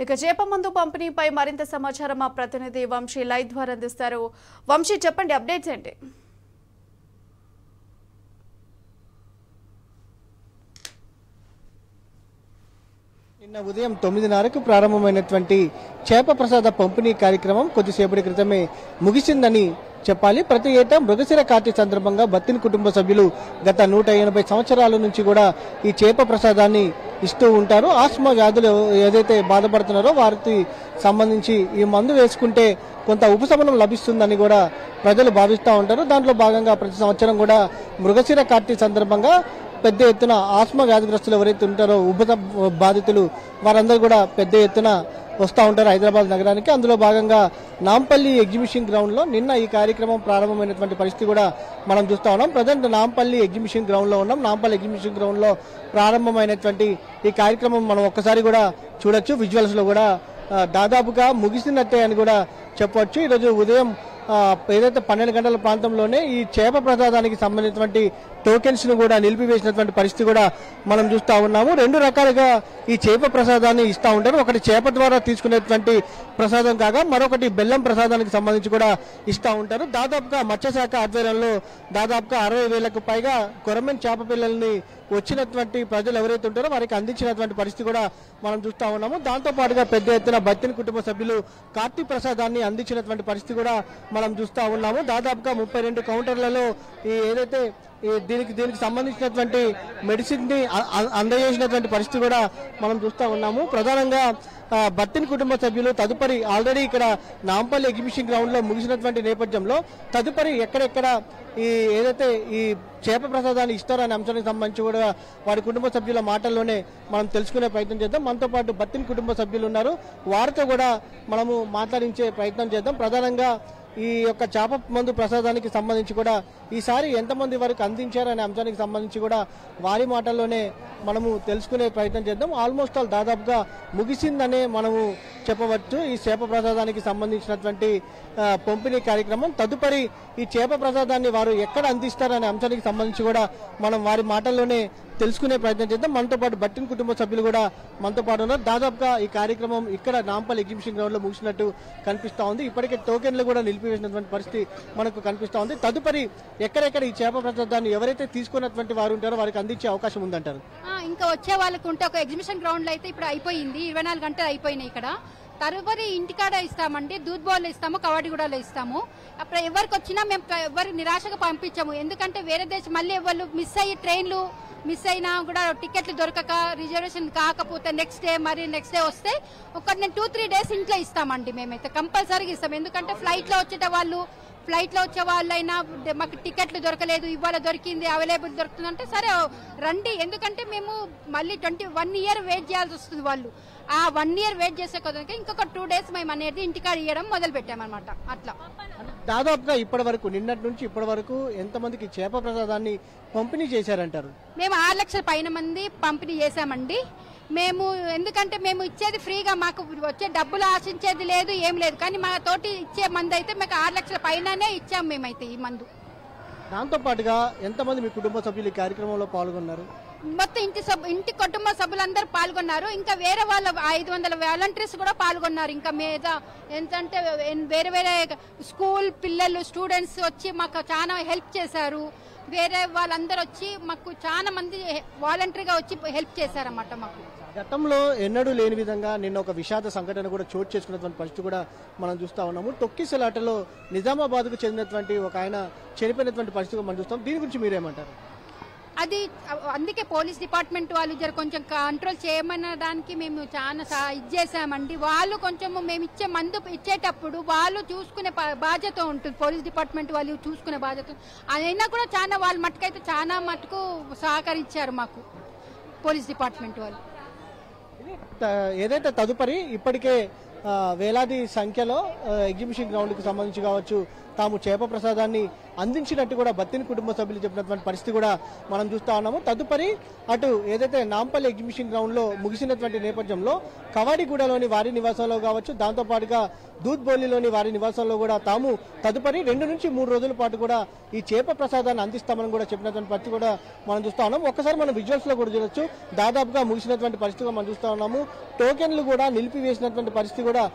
ఇక చేప మందు పంపిణీపై మరింత సమాచారం మా ప్రతినిధి వంశీ లైవ్ ద్వారా అందిస్తారు. వంశీ, చెప్పండి, అప్డేట్స్ ఏంటి? నిన్న ఉదయం 9:30కు ప్రారంభమైనటువంటి చేప ప్రసాద పంపిణీ కార్యక్రమం కొద్దిసేపటి క్రితమే ముగిసిందని చెప్పాలి. ప్రతి ఏటా మృగశిర కార్తీ సందర్భంగా బత్తిని కుటుంబ సభ్యులు గత 180 సంవత్సరాల నుంచి కూడా ఈ చేప ప్రసాదాన్ని ఇస్తూ ఉంటారు. ఆస్మా వ్యాధులు ఏదైతే బాధపడుతున్నారో వారికి సంబంధించి ఈ మందు వేసుకుంటే కొంత ఉపశమనం లభిస్తుందని కూడా ప్రజలు భావిస్తూ ఉంటారు. దాంట్లో భాగంగా ప్రతి సంవత్సరం కూడా మృగశిర కార్తీ సందర్భంగా పెద్ద ఎత్తున ఆస్మా వ్యాధిగ్రస్తులు ఎవరైతే ఉంటారో ఉబ్బస బాధితులు వారందరూ కూడా పెద్ద ఎత్తున వస్తూ ఉంటారు హైదరాబాద్ నగరానికి. అందులో భాగంగా నాంపల్లి ఎగ్జిబిషన్ గ్రౌండ్ లో నిన్న ఈ కార్యక్రమం ప్రారంభమైనటువంటి పరిస్థితి కూడా మనం చూస్తా ఉన్నాం. ప్రజెంట్ నాంపల్లి ఎగ్జిబిషన్ గ్రౌండ్ లో ఉన్నాం. నాంపల్లి ఎగ్జిబిషన్ గ్రౌండ్ లో ప్రారంభమైనటువంటి ఈ కార్యక్రమం మనం ఒక్కసారి కూడా చూడొచ్చు. విజువల్స్ లో కూడా దాదాపుగా ముగిసినట్టే అని కూడా చెప్పవచ్చు. ఈరోజు ఉదయం ఏదైతే 12 గంటల ప్రాంతంలోనే ఈ చేప ప్రసాదానికి సంబంధించినటువంటి టోకెన్స్ ను కూడా నిలిపివేసినటువంటి పరిస్థితి కూడా మనం చూస్తా ఉన్నాము. 2 రకాలుగా ఈ చేప ప్రసాదాన్ని ఇస్తా ఉంటారు. ఒకటి చేప ద్వారా తీసుకునేటువంటి ప్రసాదం కాగా మరొకటి బెల్లం ప్రసాదానికి సంబంధించి కూడా ఇస్తా ఉంటారు. దాదాపుగా మత్స్యశాఖ ఆధ్వర్యంలో దాదాపుగా 60,000కు పైగా కొరమెన్ చేప పిల్లల్ని వచ్చినటువంటి ప్రజలు ఎవరైతే ఉంటారో వారికి అందించినటువంటి పరిస్థితి కూడా మనం చూస్తా ఉన్నాము. దాంతో పాటుగా పెద్ద ఎత్తున బత్తిని కుటుంబ సభ్యులు కార్తీ ప్రసాదాన్ని అందించినటువంటి పరిస్థితి కూడా మనం చూస్తా ఉన్నాము. దాదాపుగా 32 కౌంటర్లలో ఈ ఏదైతే దీనికి సంబంధించినటువంటి మెడిసిన్ ని అందజేసినటువంటి పరిస్థితి కూడా మనం చూస్తా ఉన్నాము. ప్రధానంగా బత్తిని కుటుంబ సభ్యులు తదుపరి ఆల్రెడీ ఇక్కడ నాంపల్లి ఎగ్జిబిషన్ గ్రౌండ్ లో ముగిసినటువంటి నేపథ్యంలో తదుపరి ఎక్కడెక్కడ ఈ ఏదైతే ఈ చేప ప్రసాదాన్ని ఇస్తారనే అంశానికి సంబంధించి కూడా వారి కుటుంబ సభ్యుల మాటల్లోనే మనం తెలుసుకునే ప్రయత్నం చేద్దాం. మనతో పాటు బత్తిని కుటుంబ సభ్యులు ఉన్నారు, వారితో కూడా మనము మాట్లాడించే ప్రయత్నం చేద్దాం. ప్రధానంగా ఈ యొక్క చేప మందు ప్రసాదానికి సంబంధించి కూడా ఈసారి ఎంతమంది వరకు అందించారనే అంశానికి సంబంధించి కూడా వారి మాటల్లోనే మనము తెలుసుకునే ప్రయత్నం చేద్దాం. ఆల్మోస్ట్ ఆల్ దాదాపుగా ముగిసిందనే మనము చెప్పవచ్చు ఈ చేప ప్రసాదానికి సంబంధించినటువంటి పంపిణీ కార్యక్రమం. తదుపరి ఈ చేప ప్రసాదాన్ని వారు ఎక్కడ అందిస్తారనే అంశానికి సంబంధించి కూడా మనం వారి మాటల్లోనే తెలుసుకునే ప్రయత్నం చేద్దాం. మనతో పాటు బట్టిన కుటుంబ సభ్యులు కూడా మనతో పాటు ఉన్నారు. దాదాపుగా ఈ కార్యక్రమం ఇక్కడ నాంపల్లి ఎగ్జిబిషన్ గ్రౌండ్ లో ముగిసినట్టు కనిపిస్తా ఉంది. ఇప్పటికే టోకెన్లు కూడా నిలిపివేసినటువంటి పరిస్థితి మనకు కనిపిస్తా ఉంది. తదుపరి ఎక్కడెక్కడ ఈ చేప ప్రసాదాన్ని ఎవరైతే తీసుకున్నటువంటి వారు ఉంటారో వారికి అందించే అవకాశం ఉందంటారు? ఇంకా వచ్చే వాళ్ళకు ఉంటే ఒక ఎగ్జిబిషన్ గ్రౌండ్ లో అయితే ఇప్పుడు అయిపోయింది, 24 గంటలు అయిపోయినాయి. ఇక్కడ తదుపరి ఇంటికాడ ఇస్తామండి, దూద్ బౌల్ ఇస్తాము, కవాడిగూడలో ఇస్తాము. అప్పుడు ఎవరికి వచ్చినా మేము ఎవరు నిరాశగా పంపించాము. ఎందుకంటే వేరే దేశం మళ్ళీ ఎవరు మిస్ అయ్యి ట్రైన్లు మిస్ అయినా కూడా టికెట్లు దొరకక రిజర్వేషన్ కాకపోతే నెక్స్ట్ డే వస్తే నేను 2-3 డేస్ ఇంట్లో ఇస్తామండి. మేమైతే కంపల్సరీగా ఇస్తాం. ఎందుకంటే ఫ్లైట్ లో వచ్చే వాళ్ళైనా మాకు టికెట్లు దొరకలేదు, ఇవాళ దొరికింది, అవైలబుల్ దొరుకుతుందంటే సరే రండి. ఎందుకంటే మేము మళ్ళీ 1 ఇయర్ వెయిట్ చేయాల్సి వస్తుంది. వాళ్ళు ఆ 1 ఇయర్ వెయిట్ చేసే కదా ఇంకొక 2 డేస్ మేము అనేది ఇంటికాడ ఇవ్వడం మొదలు పెట్టామన్నమాట. అట్లా దాదాపుగా ఇప్పటి వరకు నిన్నటి నుంచి ఇప్పటి వరకు ఎంతమందికి చేప ప్రసాదాన్ని పంపిణీ చేశారంటారు? మేము 6 లక్షల పైన మంది పంపిణీ చేశామండి. మేము ఎందుకంటే మేము ఇచ్చేది ఫ్రీగా, మాకు వచ్చే డబ్బులు ఆశించేది లేదు, ఏం లేదు. కానీ మా తోటి ఇచ్చే మందు అయితే మాకు 6 లక్షల పైననే ఇచ్చాము మేమైతే ఈ మందు. దాంతో పాటుగా ఎంతమంది మీ కుటుంబ సభ్యులు ఈ కార్యక్రమంలో పాల్గొన్నారు? మొత్తం ఇంటి కుటుంబ సభ్యులందరూ పాల్గొన్నారు. ఇంకా వేరే వాళ్ళ 500 వాలంటీర్స్ కూడా పాల్గొన్నారు. ఇంకా మీద ఏంటంటే వేరే స్కూల్ పిల్లలు స్టూడెంట్స్ వచ్చి మాకు చాలా హెల్ప్ చేశారు. వేరే వాళ్ళందరూ వచ్చి మాకు చాలా మంది వాలంటరీగా వచ్చి హెల్ప్ చేశారన్నమాట. మాకు గతంలో ఎన్నడూ లేని విధంగా నిన్న ఒక విషాద సంఘటన కూడా చోటు చేసుకున్నటువంటి పరిస్థితి కూడా మనం చూస్తా ఉన్నాము. తొక్కిసలాటలో నిజామాబాద్ కు చెందినటువంటి ఒక ఆయన చనిపోయినటువంటి పరిస్థితి మనం చూస్తాం. దీని గురించి మీరేమంటారు? అది అందుకే పోలీస్ డిపార్ట్మెంట్ వాళ్ళు కొంచెం కంట్రోల్ చేయమన్న దానికి మేము చాలా ఇది చేసామండి. వాళ్ళు కొంచెం మేము ఇచ్చే మందు ఇచ్చేటప్పుడు వాళ్ళు చూసుకునే బాధ్యత ఉంటుంది, పోలీస్ డిపార్ట్మెంట్ వాళ్ళు చూసుకునే బాధ్యత. అయినా కూడా చాలా వాళ్ళ మట్టుకైతే చాలా మటుకు సహకరించారు మాకు పోలీస్ డిపార్ట్మెంట్ వాళ్ళు. ఏదైతే తదుపరి ఇప్పటికే వేలాది సంఖ్యలో ఎగ్జిబిషన్ గ్రౌండ్ కు సంబంధించి కావచ్చు, తాము చేప ప్రసాదాన్ని అందించినట్టు కూడా బత్తిని కుటుంబ సభ్యులు చెప్పినటువంటి పరిస్థితి కూడా మనం చూస్తా ఉన్నాము. తదుపరి అటు ఏదైతే నాంపల్లి ఎగ్జిబిషన్ గ్రౌండ్ లో ముగిసినటువంటి నేపథ్యంలో కవాడిగూడలోని వారి నివాసంలో కావచ్చు, దాంతో పాటుగా దూద్బోలిలోని వారి నివాసంలో కూడా తాము తదుపరి 2 నుంచి 3 రోజుల పాటు కూడా ఈ చేప ప్రసాదాన్ని అందిస్తామని కూడా చెప్పినటువంటి పరిస్థితి కూడా మనం చూస్తా ఉన్నాం. ఒక్కసారి మనం విజువల్స్ లో కూడా చూడొచ్చు, దాదాపుగా ముగిసినటువంటి పరిస్థితి మనం చూస్తా ఉన్నాము. టోకెన్లు కూడా నిలిపివేసినటువంటి పరిస్థితి కూడా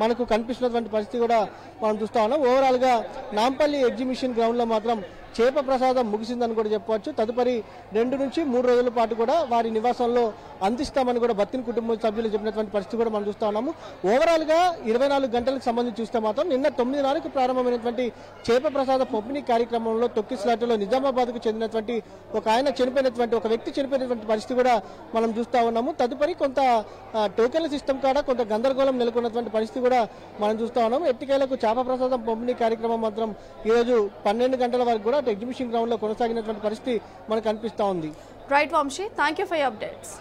మనకు కనిపిస్తున్నటువంటి పరిస్థితి కూడా మనం చూస్తా ఉన్నాం. ఓవరాల్ గా నాంపల్లి ఎగ్జిబిషన్ గ్రౌండ్ లో మాత్రం చేప ప్రసాదం ముగిసిందని కూడా చెప్పవచ్చు. తదుపరి 2 నుంచి 3 రోజుల పాటు కూడా వారి నివాసంలో అందిస్తామని కూడా బత్తిని కుటుంబ సభ్యులు చెప్పినటువంటి పరిస్థితి కూడా మనం చూస్తా ఉన్నాము. ఓవరాల్ గా 24 గంటలకు సంబంధించి చూస్తే మాత్రం నిన్న 9:30కు ప్రారంభమైనటువంటి చేప ప్రసాద పంపిణీ కార్యక్రమంలో తొక్కిస్లాటలో నిజామాబాద్ కు చెందినటువంటి ఒక వ్యక్తి చనిపోయినటువంటి పరిస్థితి కూడా మనం చూస్తా ఉన్నాము. తదుపరి కొంత టోకెన్ల సిస్టమ్ కాడ కొంత గందరగోళం నెలకొన్నటువంటి పరిస్థితి కూడా మనం చూస్తా ఉన్నాము. ఎట్టికేలకు చేప ప్రసాదం పంపిణీ కార్యక్రమం మాత్రం ఈ రోజు 12 గంటల వరకు కూడా ఎగ్జిబిషన్ గ్రౌండ్ లో కొనసాగినటువంటి పరిస్థితి మనకు కనిపిస్తా ఉంది. Right Vamshi, thank you for your updates.